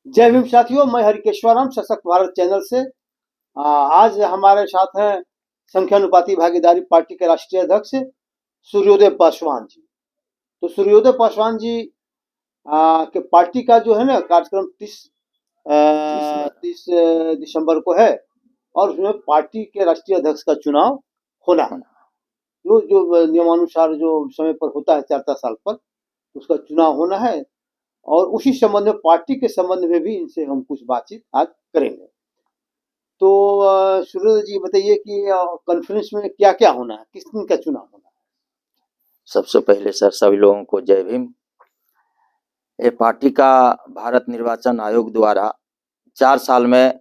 जय भीम साथियों, मैं हरिकेश्वरम सशक्त भारत चैनल से। आज हमारे साथ हैं संख्यानुपाती भागीदारी पार्टी के राष्ट्रीय अध्यक्ष सूर्योदय पासवान जी। तो सूर्योदय पासवान जी के पार्टी का जो है ना कार्यक्रम 30 दिसंबर को है और उसमें पार्टी के राष्ट्रीय अध्यक्ष का चुनाव होना है। जो जो नियमानुसार जो समय पर होता है 4 साल पर उसका चुनाव होना है और उसी संबंध में पार्टी के संबंध में भी इनसे हम कुछ बातचीत आज करेंगे। तो सूर्य जी बताइए कि कॉन्फ्रेंस में क्या क्या होना है, किस दिन का चुनाव होना है। सबसे पहले सर सभी लोगों को जय भीम। ये पार्टी का भारत निर्वाचन आयोग द्वारा 4 साल में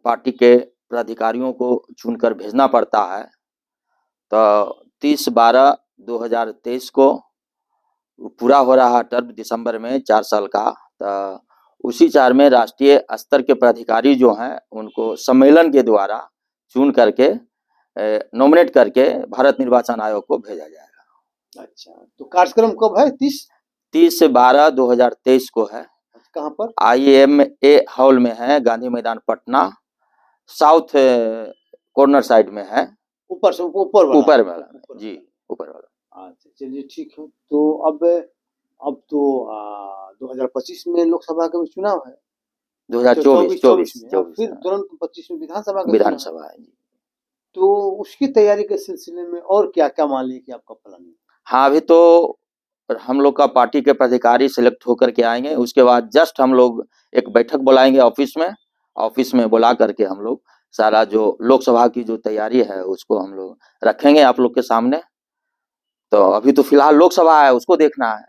पार्टी के पदाधिकारियों को चुनकर भेजना पड़ता है। तो 30/12/2023 को पूरा हो रहा टर्म दिसंबर में 4 साल का। तो उसी 4 में राष्ट्रीय स्तर के पदाधिकारी जो हैं उनको सम्मेलन के द्वारा चुन करके नॉमिनेट करके भारत निर्वाचन आयोग को भेजा जाएगा। अच्छा, तो कार्यक्रम कब है? 30/12/2023 को है। कहाँ पर? IMA हॉल में है, गांधी मैदान पटना, साउथ कॉर्नर साइड में है। ऊपर से ऊपर वाला जी, ऊपर वाला। अच्छा, चलिए ठीक है। तो अब तो 2025 में लोकसभा का चुनाव है। 2024 में फिर तुरंत 25 में विधानसभा है जी। तो उसकी तैयारी के सिलसिले में और क्या क्या मान लीजिए कि आपका प्लान है? हाँ, अभी तो हम लोग का पार्टी के पदाधिकारी सिलेक्ट होकर के आएंगे। उसके बाद जस्ट हम लोग एक बैठक बुलाएंगे ऑफिस में बुला करके हम लोग सारा जो लोकसभा की जो तैयारी है उसको हम लोग रखेंगे आप लोग के सामने। तो अभी तो फिलहाल लोकसभा है, उसको देखना है।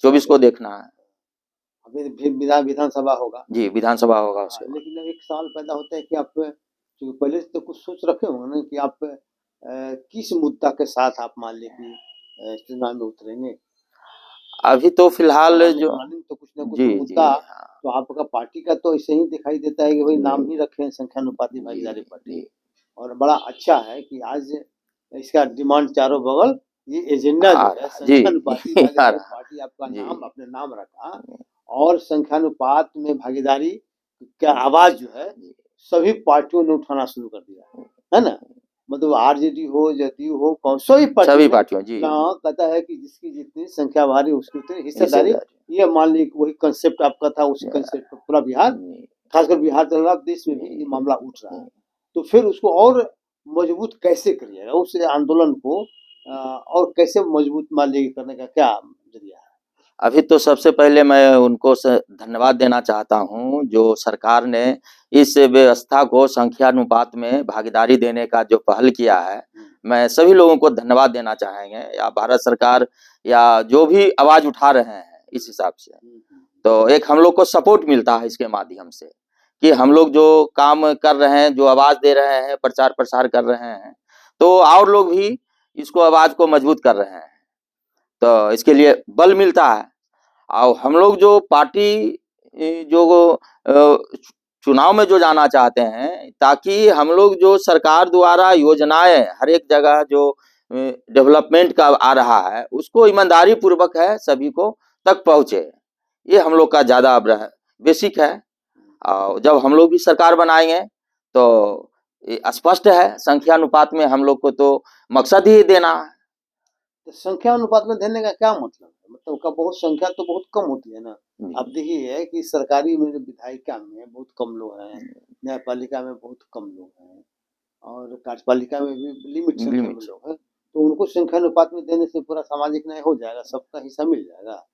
24 को देखना है। अभी विधानसभा होगा जी, विधानसभा होगा उसके बाद। लेकिन एक सवाल पैदा होता है कि आप पहले से तो कुछ सोच रखे होंगे ना कि आप किस मुद्दा के साथ आप मान लीजिए कि चुनाव में उतरेंगे। अभी तो फिलहाल जो तो कुछ ना कुछ मुद्दा तो आपका पार्टी का तो ऐसे ही दिखाई देता है कि भाई नाम ही रखे हैं संख्यानुपाती भागीदारी पार्टी। और बड़ा अच्छा है कि आज इसका डिमांड चारों बगल ये एजेंडा जो है संख्यानुपाती भागीदारी पार्टी आपका नाम अपने नाम रखा और संख्यानुपात में भागीदारी का आवाज जो है सभी पार्टियों ने उठाना शुरू कर दिया है ना। मतलब आरजेडी हो, जदयू हो, कौन सभी पार्टियों जी कहता है कि जिसकी जितनी संख्या भारी उसकी उतनी हिस्सेदारी। ये मान लीजिए वही कंसेप्ट आपका था, उसी कंसेप्ट पर पूरा बिहार, खासकर बिहार चल रहा, देश में भी ये मामला उठ रहा है। तो फिर उसको और मजबूत कैसे करिएगा उस आंदोलन को और कैसे मजबूत मान लीजिए करने का क्या जरिया है? अभी तो सबसे पहले मैं उनको धन्यवाद देना चाहता हूं जो सरकार ने इस व्यवस्था को संख्यानुपात में भागीदारी देने का जो पहल किया है। मैं सभी लोगों को धन्यवाद देना चाहेंगे, या भारत सरकार या जो भी आवाज उठा रहे हैं इस हिसाब से। तो एक हम लोग को सपोर्ट मिलता है इसके माध्यम से कि हम लोग जो काम कर रहे हैं, जो आवाज दे रहे हैं, प्रचार प्रसार कर रहे हैं, तो और लोग भी इसको आवाज को मजबूत कर रहे हैं। तो इसके लिए बल मिलता है। और हम लोग जो पार्टी जो चुनाव में जो जाना चाहते हैं, ताकि हम लोग जो सरकार द्वारा योजनाएं हर एक जगह जो डेवलपमेंट का आ रहा है उसको ईमानदारी पूर्वक है सभी को तक पहुंचे। ये हम लोग का ज्यादा बेसिक है। और जब हम लोग भी सरकार बनाएंगे तो स्पष्ट है संख्यानुपात में हम लोग को तो मकसद ही देना है। तो संख्या अनुपात में देने का क्या मतलब है? मतलब का बहुत संख्या तो बहुत कम होती है ना। अब देखिए है कि सरकारी में विधायिका में बहुत कम लोग हैं, न्यायपालिका में बहुत कम लोग हैं और कार्यपालिका में भी लिमिट संख्या में लोग हैं। तो उनको संख्या अनुपात में देने से पूरा सामाजिक न्याय हो जाएगा, सबका हिस्सा मिल जाएगा।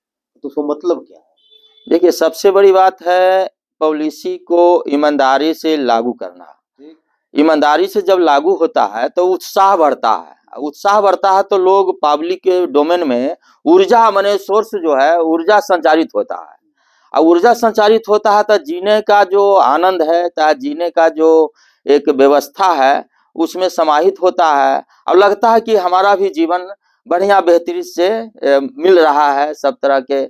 तो उसका मतलब क्या है? देखिए, सबसे बड़ी बात है पॉलिसी को ईमानदारी से लागू करना। ईमानदारी से जब लागू होता है तो उत्साह बढ़ता है। उत्साह बढ़ता है तो लोग पब्लिक के डोमेन में ऊर्जा माने सोर्स जो है ऊर्जा संचारित होता है। और ऊर्जा संचारित होता है तो जीने का जो आनंद है, जीने का जो एक व्यवस्था है उसमें समाहित होता है और लगता है कि हमारा भी जीवन बढ़िया बेहतरी से मिल रहा है। सब तरह के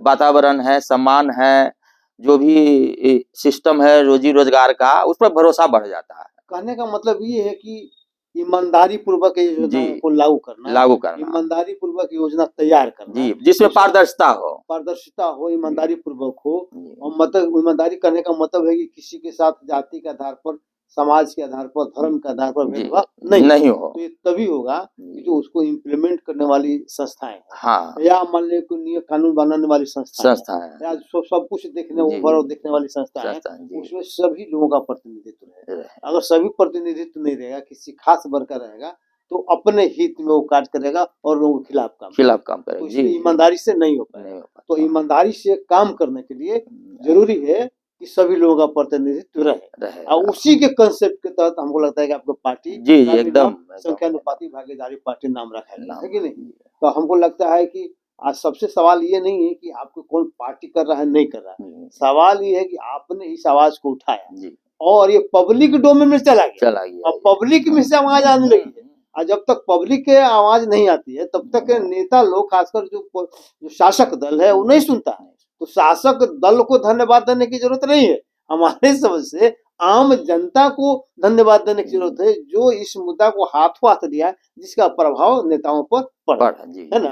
वातावरण है, सम्मान है, जो भी सिस्टम है रोजी रोजगार का, उस पर भरोसा बढ़ जाता है। कहने का मतलब ये है कि ईमानदारी पूर्वक योजनाओं जी। को लागू करना, लागू करना ईमानदारी पूर्वक योजना तैयार करना, जी, जिसमें पारदर्शिता हो। पारदर्शिता हो, ईमानदारी पूर्वक हो। जी, और मतलब ईमानदारी करने का मतलब है कि किसी के साथ जाति के आधार पर, समाज के आधार पर, धर्म के आधार पर जी, भेदभाव नहीं नहीं हो। तो ये तभी होगा कि जो उसको इम्प्लीमेंट करने वाली संस्थाएं हैं, हाँ, या मान लीजिए कोई नियम कानून बनाने वाली संस्थाएं हैं, संस्था है। या सब कुछ देखने जी। ओवरऑल देखने वाली संस्थाएं हैं, संस्था जी। उसमें सभी लोगों का प्रतिनिधित्व है। रहे। अगर सभी प्रतिनिधित्व नहीं रहेगा, किसी खास वर्ग का रहेगा, तो अपने हित में वो कार्य करेगा और लोगों के खिलाफ काम खिलाफ काम तो करेगी। इसलिए जी, ईमानदारी से नहीं हो नहीं पाएगा। हो तो पाता। ईमानदारी से काम करने के लिए जरूरी है कि सभी लोगों का प्रतिनिधित्व रहे, और उसी के कंसेप्ट के तहत हमको लगता है कि आपको पार्टी जी, का भी एकदम, नाम एकदम। संख्यानुपाती भागीदारी पार्टी नाम रखा गया है कि नहीं। जी, तो हमको लगता है कि आज सबसे सवाल ये नहीं है कि आपको कौन पार्टी कर रहा है नहीं कर रहा है, सवाल ये है कि आपने इस आवाज को उठाया जी, और ये पब्लिक डोमेन में चला गया, चला गया। और पब्लिक में से आवाज आने लगी है। और जब तक पब्लिक के आवाज नहीं आती है, तब तक नेता लोग, खासकर जो शासक दल है, वो नहीं सुनता है। तो शासक दल को धन्यवाद देने की जरूरत नहीं है, हमारे समझ से आम जनता को धन्यवाद देने की जरूरत है, जो इस मुद्दा को हाथों हाथ लिया है, जिसका प्रभाव नेताओं पर पड़ा जी, है ना।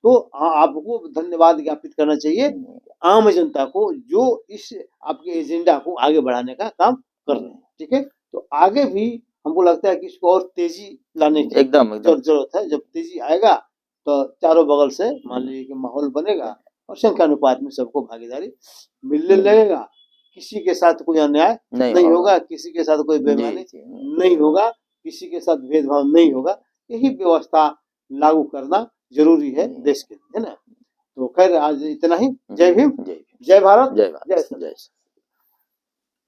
तो आपको धन्यवाद ज्ञापित करना चाहिए आम जनता को, जो इस आपके एजेंडा को आगे बढ़ाने का काम कर रहे हैं। ठीक है, तो आगे भी हमको लगता है कि इसको और तेजी लाने की एकदम, एकदम। जरूरत है। जब तेजी आएगा तो चारों बगल से मान लीजिए कि माहौल बनेगा और संख्यानुपात में सबको भागीदारी मिलने लगेगा। किसी के साथ कोई अन्याय नहीं होगा, किसी के साथ कोई बेईमानी नहीं होगा, किसी के साथ भेदभाव नहीं होगा। यही व्यवस्था लागू करना जरूरी है देश के लिए, है ना। तो खैर आज इतना ही। जय भीम, जय भारत, जय